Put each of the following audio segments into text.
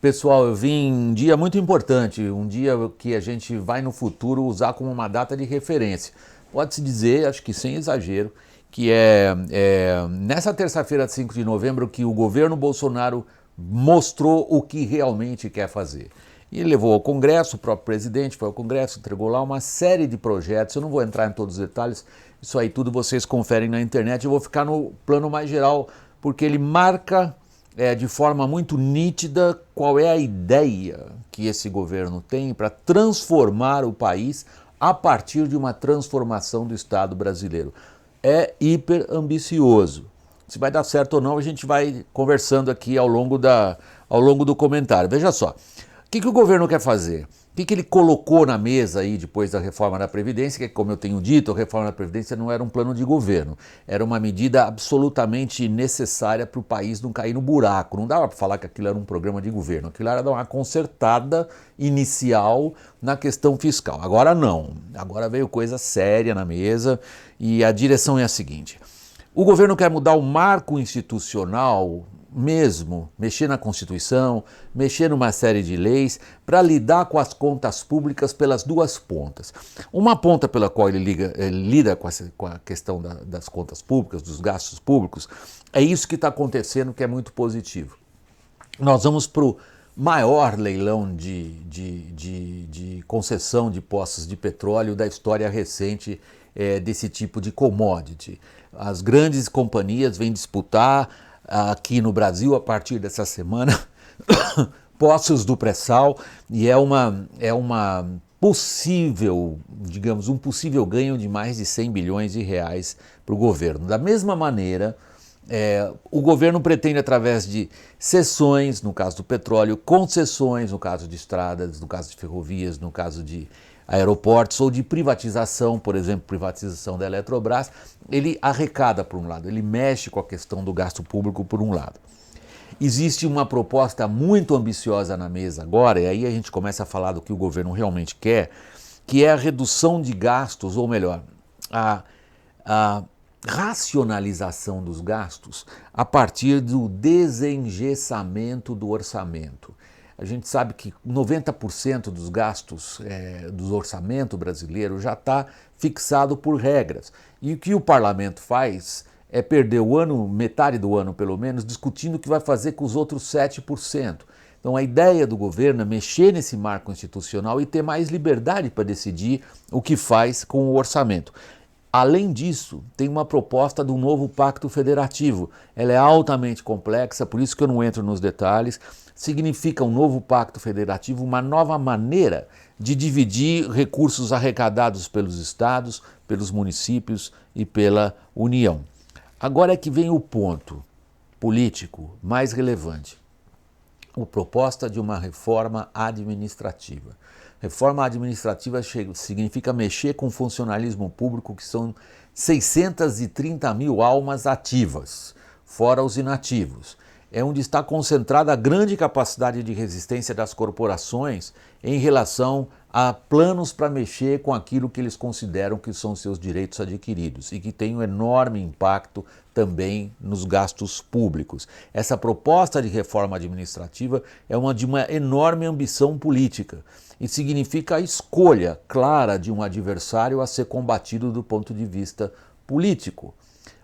Pessoal, eu vim um dia muito importante, um dia que a gente vai no futuro usar como uma data de referência. Pode-se dizer, acho que sem exagero, que é nessa terça-feira, 5 de novembro, que o governo Bolsonaro mostrou o que realmente quer fazer. E ele levou ao Congresso, o próprio presidente foi ao Congresso, entregou lá uma série de projetos. Eu não vou entrar em todos os detalhes, isso aí tudo vocês conferem na internet. Eu vou ficar no plano mais geral, porque ele marca de forma muito nítida qual é a ideia que esse governo tem para transformar o país a partir de uma transformação do Estado brasileiro. É hiper ambicioso. Se vai dar certo ou não, a gente vai conversando aqui ao longo do comentário. Veja só, o que o governo quer fazer? O que ele colocou na mesa aí depois da reforma da Previdência, que, como eu tenho dito, a reforma da Previdência não era um plano de governo, era uma medida absolutamente necessária para o país não cair no buraco. Não dava para falar que aquilo era um programa de governo, aquilo era dar uma consertada inicial na questão fiscal. Agora não, agora veio coisa séria na mesa e a direção é a seguinte: o governo quer mudar o marco institucional mesmo, mexer na Constituição, mexer numa série de leis para lidar com as contas públicas pelas duas pontas. Uma ponta pela qual ele lida com a questão das contas públicas, dos gastos públicos, é isso que está acontecendo, que é muito positivo. Nós vamos para o maior leilão de concessão de poços de petróleo da história recente desse tipo de commodity. As grandes companhias vêm disputar aqui no Brasil, a partir dessa semana, poços do pré-sal, e é uma possível, digamos, um possível ganho de mais de 100 bilhões de reais para o governo. Da mesma maneira, o governo pretende, através de cessões, no caso do petróleo, concessões, no caso de estradas, no caso de ferrovias, no caso de aeroportos, ou de privatização, por exemplo, privatização da Eletrobras, ele arrecada por um lado, ele mexe com a questão do gasto público por um lado. Existe uma proposta muito ambiciosa na mesa agora, e aí a gente começa a falar do que o governo realmente quer, que é a redução de gastos, ou melhor, a racionalização dos gastos a partir do desengessamento do orçamento. A gente sabe que 90% dos gastos do orçamento brasileiro já está fixado por regras. E o que o parlamento faz é perder o ano, metade do ano pelo menos, discutindo o que vai fazer com os outros 7%. Então a ideia do governo é mexer nesse marco institucional e ter mais liberdade para decidir o que faz com o orçamento. Além disso, tem uma proposta de um novo pacto federativo. Ela é altamente complexa, por isso que eu não entro nos detalhes. Significa um novo pacto federativo, uma nova maneira de dividir recursos arrecadados pelos estados, pelos municípios e pela União. Agora é que vem o ponto político mais relevante. A proposta de uma reforma administrativa. Reforma administrativa significa mexer com o funcionalismo público, que são 630 mil almas ativas, fora os inativos. É onde está concentrada a grande capacidade de resistência das corporações em relação a planos para mexer com aquilo que eles consideram que são seus direitos adquiridos e que tem um enorme impacto também nos gastos públicos. Essa proposta de reforma administrativa é de uma enorme ambição política e significa a escolha clara de um adversário a ser combatido do ponto de vista político.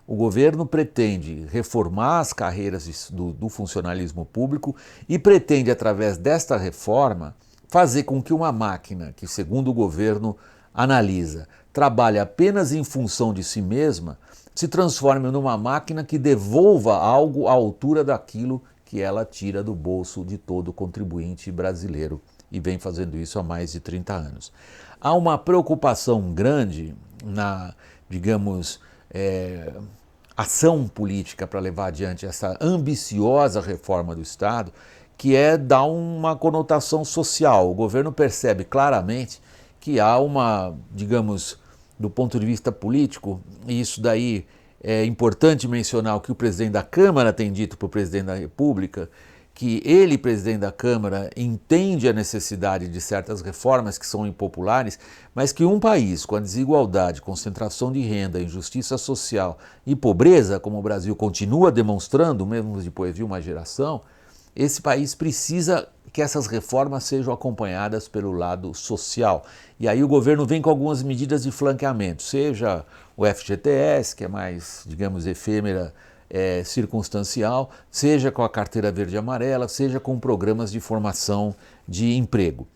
O governo pretende reformar as carreiras do funcionalismo público e pretende, através desta reforma, fazer com que uma máquina que, segundo o governo analisa, trabalha apenas em função de si mesma, se transforme numa máquina que devolva algo à altura daquilo que ela tira do bolso de todo contribuinte brasileiro, e vem fazendo isso há mais de 30 anos. Há uma preocupação grande na, digamos, ação política para levar adiante essa ambiciosa reforma do Estado, que é dar uma conotação social. O governo percebe claramente que há uma, digamos, do ponto de vista político, e isso daí é importante mencionar o que o presidente da Câmara tem dito para o presidente da República, que ele, presidente da Câmara, entende a necessidade de certas reformas que são impopulares, mas que um país com a desigualdade, concentração de renda, injustiça social e pobreza, como o Brasil continua demonstrando, mesmo depois de uma geração, esse país precisa que essas reformas sejam acompanhadas pelo lado social. E aí o governo vem com algumas medidas de flanqueamento, seja o FGTS, que é mais, digamos, efêmera, circunstancial, seja com a carteira verde e amarela, seja com programas de formação de emprego.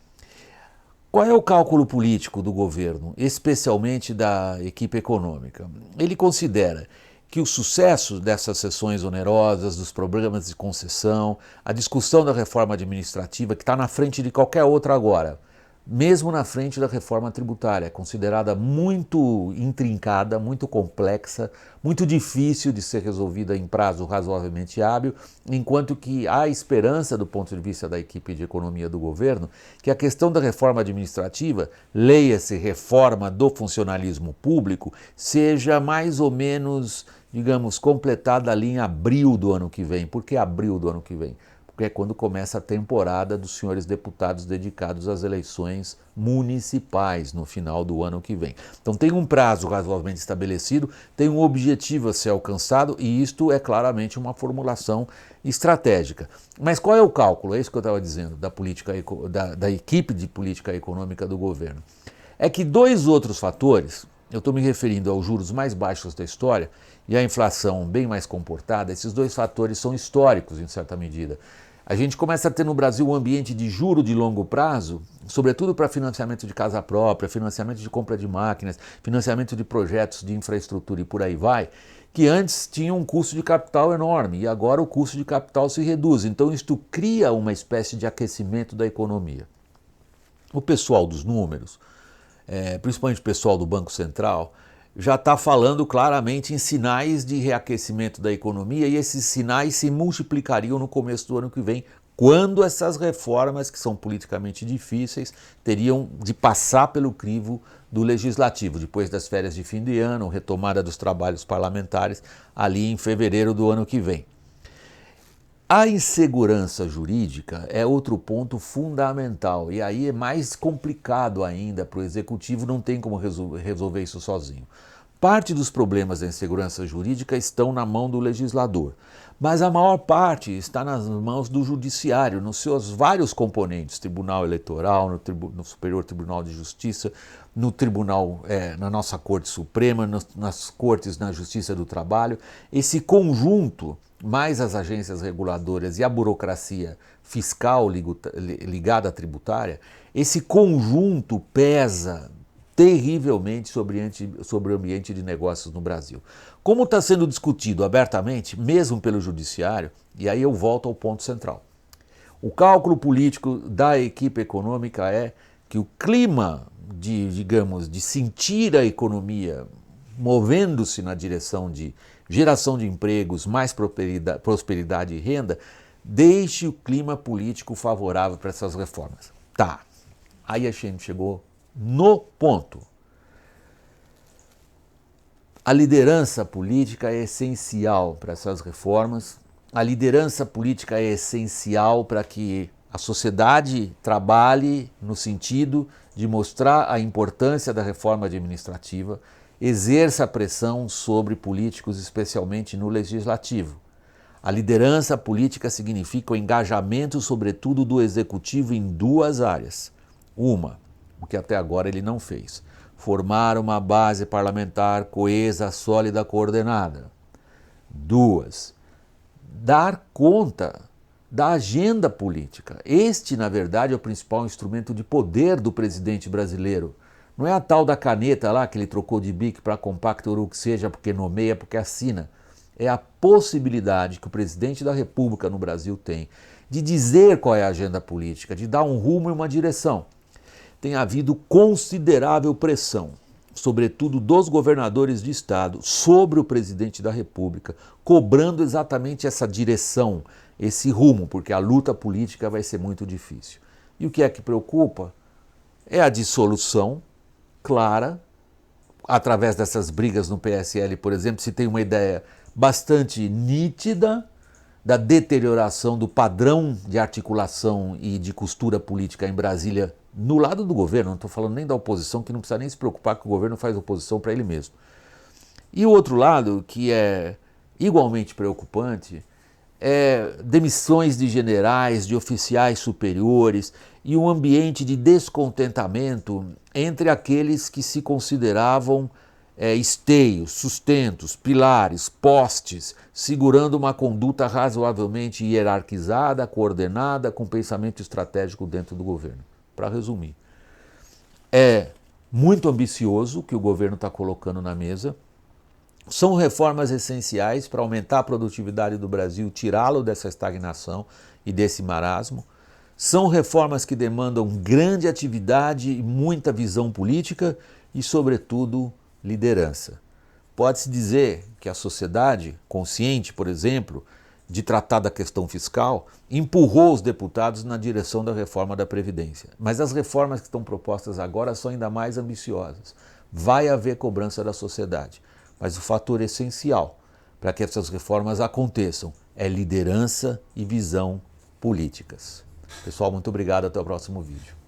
Qual é o cálculo político do governo, especialmente da equipe econômica? Ele considera que o sucesso dessas sessões onerosas, dos programas de concessão, a discussão da reforma administrativa, que está na frente de qualquer outra agora, mesmo na frente da reforma tributária, considerada muito intrincada, muito complexa, muito difícil de ser resolvida em prazo razoavelmente hábil, enquanto que há esperança, do ponto de vista da equipe de economia do governo, que a questão da reforma administrativa, leia-se reforma do funcionalismo público, seja mais ou menos, digamos, completada ali em abril do ano que vem. Por que abril do ano que vem? Porque é quando começa a temporada dos senhores deputados dedicados às eleições municipais no final do ano que vem. Então tem um prazo razoavelmente estabelecido, tem um objetivo a ser alcançado e isto é claramente uma formulação estratégica. Mas qual é o cálculo? É isso que eu estava dizendo, da equipe de política econômica do governo. É que dois outros fatores, eu estou me referindo aos juros mais baixos da história e à inflação bem mais comportada, esses dois fatores são históricos em certa medida. A gente começa a ter no Brasil um ambiente de juro de longo prazo, sobretudo para financiamento de casa própria, financiamento de compra de máquinas, financiamento de projetos de infraestrutura e por aí vai, que antes tinham um custo de capital enorme e agora o custo de capital se reduz. Então isto cria uma espécie de aquecimento da economia. O pessoal dos números, principalmente o pessoal do Banco Central, já está falando claramente em sinais de reaquecimento da economia e esses sinais se multiplicariam no começo do ano que vem, quando essas reformas, que são politicamente difíceis, teriam de passar pelo crivo do legislativo, depois das férias de fim de ano, retomada dos trabalhos parlamentares ali em fevereiro do ano que vem. A insegurança jurídica é outro ponto fundamental e aí é mais complicado ainda para o executivo, não tem como resolver isso sozinho. Parte dos problemas da insegurança jurídica estão na mão do legislador, mas a maior parte está nas mãos do judiciário, nos seus vários componentes, Tribunal Eleitoral, no Superior Tribunal de Justiça, no Tribunal, na nossa Corte Suprema, nas Cortes na Justiça do Trabalho. Esse conjunto, mais as agências reguladoras e a burocracia fiscal ligada à tributária, esse conjunto pesa terrivelmente sobre o ambiente de negócios no Brasil. Como está sendo discutido abertamente, mesmo pelo judiciário, e aí eu volto ao ponto central. O cálculo político da equipe econômica é que o clima de sentir a economia movendo-se na direção de geração de empregos, mais prosperidade e renda, deixe o clima político favorável para essas reformas. Tá, aí a gente chegou no ponto. A liderança política é essencial para essas reformas, a liderança política é essencial para que a sociedade trabalhe no sentido de mostrar a importância da reforma administrativa, exerça pressão sobre políticos, especialmente no legislativo. A liderança política significa o engajamento, sobretudo, do executivo em duas áreas. Uma, o que até agora ele não fez, formar uma base parlamentar coesa, sólida, coordenada. Duas, dar conta da agenda política. Este, na verdade, é o principal instrumento de poder do presidente brasileiro. Não é a tal da caneta lá que ele trocou de bic para compacto ou o que seja, porque nomeia, porque assina. É a possibilidade que o presidente da República no Brasil tem de dizer qual é a agenda política, de dar um rumo e uma direção. Tem havido considerável pressão, sobretudo dos governadores de estado, sobre o presidente da República, cobrando exatamente essa direção, esse rumo, porque a luta política vai ser muito difícil. E o que é que preocupa? É a dissolução clara, através dessas brigas no PSL, por exemplo, se tem uma ideia bastante nítida da deterioração do padrão de articulação e de costura política em Brasília no lado do governo, não estou falando nem da oposição, que não precisa nem se preocupar que o governo faz oposição para ele mesmo. E o outro lado, que é igualmente preocupante, demissões de generais, de oficiais superiores e um ambiente de descontentamento entre aqueles que se consideravam esteios, sustentos, pilares, postes, segurando uma conduta razoavelmente hierarquizada, coordenada, com pensamento estratégico dentro do governo. Para resumir, é muito ambicioso o que o governo está colocando na mesa. São reformas essenciais para aumentar a produtividade do Brasil, tirá-lo dessa estagnação e desse marasmo. São reformas que demandam grande atividade e muita visão política e, sobretudo, liderança. Pode-se dizer que a sociedade, consciente, por exemplo, de tratar da questão fiscal, empurrou os deputados na direção da reforma da Previdência. Mas as reformas que estão propostas agora são ainda mais ambiciosas. Vai haver cobrança da sociedade. Mas o fator essencial para que essas reformas aconteçam é liderança e visão políticas. Pessoal, muito obrigado. Até o próximo vídeo.